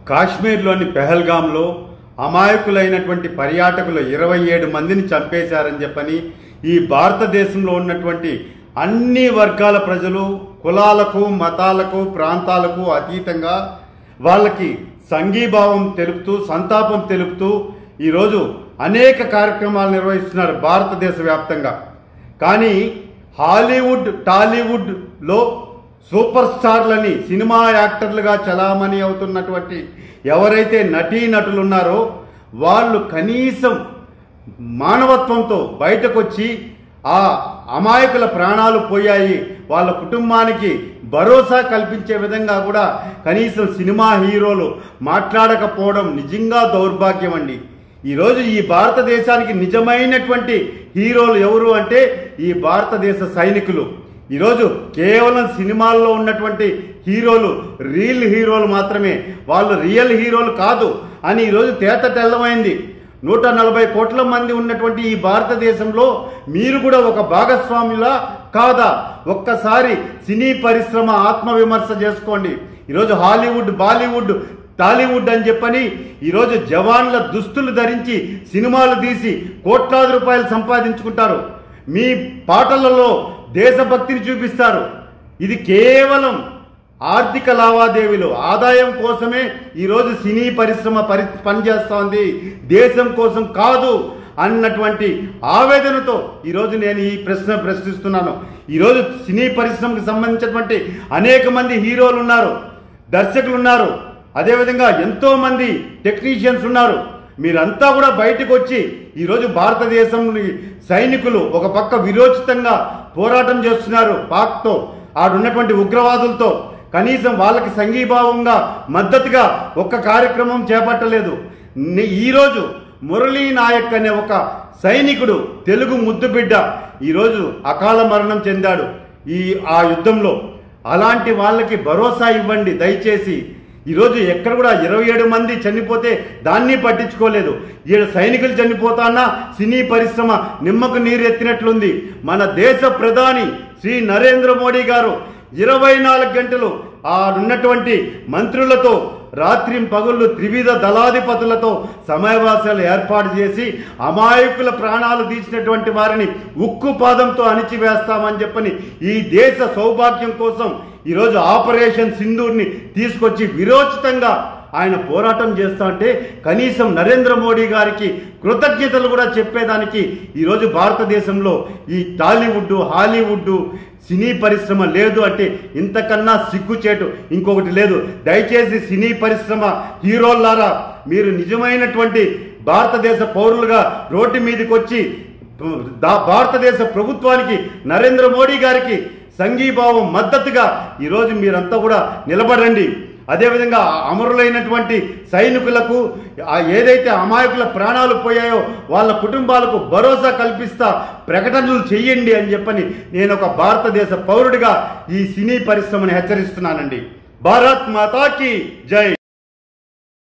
కాశ్మీర్లోని పెహల్గాంలో అమాయకులైనటువంటి పర్యాటకులు 27 మందిని చంపేశారని చెప్పని ఈ భారతదేశంలో ఉన్నటువంటి అన్ని వర్గాల ప్రజలు కులాలకు మతాలకు ప్రాంతాలకు అతీతంగా వాళ్ళకి సంఘీభావం తెలుపుతూ సంతాపం తెలుపుతూ ఈరోజు అనేక కార్యక్రమాలు నిర్వహిస్తున్నారు భారతదేశ వ్యాప్తంగా. కానీ హాలీవుడ్ టాలీవుడ్లో సూపర్ స్టార్లని సినిమా యాక్టర్లుగా చలామణి అవుతున్నటువంటి ఎవరైతే నటీనటులు ఉన్నారో వాళ్ళు కనీసం మానవత్వంతో బయటకు వచ్చి ఆ అమాయకుల ప్రాణాలు పోయాయి వాళ్ళ కుటుంబానికి భరోసా కల్పించే విధంగా కూడా కనీసం సినిమా హీరోలు మాట్లాడకపోవడం నిజంగా దౌర్భాగ్యం అండి. ఈరోజు ఈ భారతదేశానికి నిజమైనటువంటి హీరోలు ఎవరు అంటే ఈ భారతదేశ సైనికులు. ఈరోజు కేవలం సినిమాల్లో ఉన్నటువంటి హీరోలు రియల్ హీరోలు మాత్రమే, వాళ్ళు రియల్ హీరోలు కాదు అని ఈరోజు తేట తెల్లమైంది. 140 కోట్ల మంది ఉన్నటువంటి ఈ భారతదేశంలో మీరు కూడా ఒక భాగస్వాములా కాదా? ఒక్కసారి సినీ పరిశ్రమ ఆత్మవిమర్శ చేసుకోండి. ఈరోజు హాలీవుడ్ బాలీవుడ్ టాలీవుడ్ అని చెప్పని ఈరోజు జవాన్ల దుస్తులు ధరించి సినిమాలు తీసి కోట్లాది రూపాయలు సంపాదించుకుంటారు. మీ పాటలలో దేశభక్తిని చూపిస్తారు. ఇది కేవలం ఆర్థిక లావాదేవీలు ఆదాయం కోసమే ఈరోజు సినీ పరిశ్రమ పనిచేస్తోంది, దేశం కోసం కాదు అన్నటువంటి ఆవేదనతో ఈరోజు నేను ఈ ప్రశ్నిస్తున్నాను. ఈరోజు సినీ పరిశ్రమకు సంబంధించినటువంటి అనేక మంది హీరోలు ఉన్నారు, దర్శకులు ఉన్నారు, అదేవిధంగా ఎంతో మంది టెక్నీషియన్స్ ఉన్నారు. మీరంతా కూడా బయటకు వచ్చి ఈరోజు భారతదేశం సైనికులు ఒక పక్క విరోచితంగా పోరాటం చేస్తున్నారు పాక్తో, ఆడున్నటువంటి ఉగ్రవాదులతో. కనీసం వాళ్ళకి సంఘీభావంగా మద్దతుగా ఒక్క కార్యక్రమం చేపట్టలేదు. ఈరోజు మురళీ నాయక్ అనే ఒక సైనికుడు, తెలుగు ముద్దుబిడ్డ, ఈరోజు అకాల మరణం చెందాడు ఆ యుద్ధంలో. అలాంటి వాళ్ళకి భరోసా ఇవ్వండి దయచేసి. ఈరోజు ఎక్కడ కూడా 27 మంది చనిపోతే దాన్ని పట్టించుకోలేదు. ఈడ సైనికులు చనిపోతానా సినీ పరిశ్రమ నిమ్మకు నీరెత్తినట్లుంది. మన దేశ ప్రధాని శ్రీ నరేంద్ర మోడీ గారు 24 గంటలు ఉన్నటువంటి మంత్రులతో రాత్రి పగుళ్ళు త్రివిధ దళాధిపతులతో సమావేశాలు ఏర్పాటు చేసి అమాయకుల ప్రాణాలు తీసినటువంటి వారిని ఉక్కు పాదంతో అణిచివేస్తామని చెప్పని ఈ దేశ సౌభాగ్యం కోసం ఈరోజు ఆపరేషన్ సింధూర్ని తీసుకొచ్చి విరోచితంగా ఆయన పోరాటం చేస్తా అంటే కనీసం నరేంద్ర మోడీ గారికి కృతజ్ఞతలు కూడా చెప్పేదానికి ఈరోజు భారతదేశంలో ఈ టాలీవుడ్ హాలీవుడ్ సినీ పరిశ్రమ లేదు అంటే ఇంతకన్నా సిగ్గుచేటు ఇంకొకటి లేదు. దయచేసి సినీ పరిశ్రమ హీరోల్లారా మీరు నిజమైనటువంటి భారతదేశ పౌరులుగా రోడ్డు మీదకి వచ్చి భారతదేశ ప్రభుత్వానికి నరేంద్ర మోడీ గారికి సంఘీభావం మద్దతుగా ఈరోజు మీరంతా కూడా నిలబడండి. అదేవిధంగా అమరులైనటువంటి సైనికులకు ఏదైతే అమాయకుల ప్రాణాలు పోయాయో వాళ్ళ కుటుంబాలకు భరోసా కల్పిస్తా ప్రకటనలు చెయ్యండి అని చెప్పని నేను ఒక భారతదేశ పౌరుడిగా ఈ సినీ పరిశ్రమని హెచ్చరిస్తున్నానండి. భారత్ మాతాకి జై.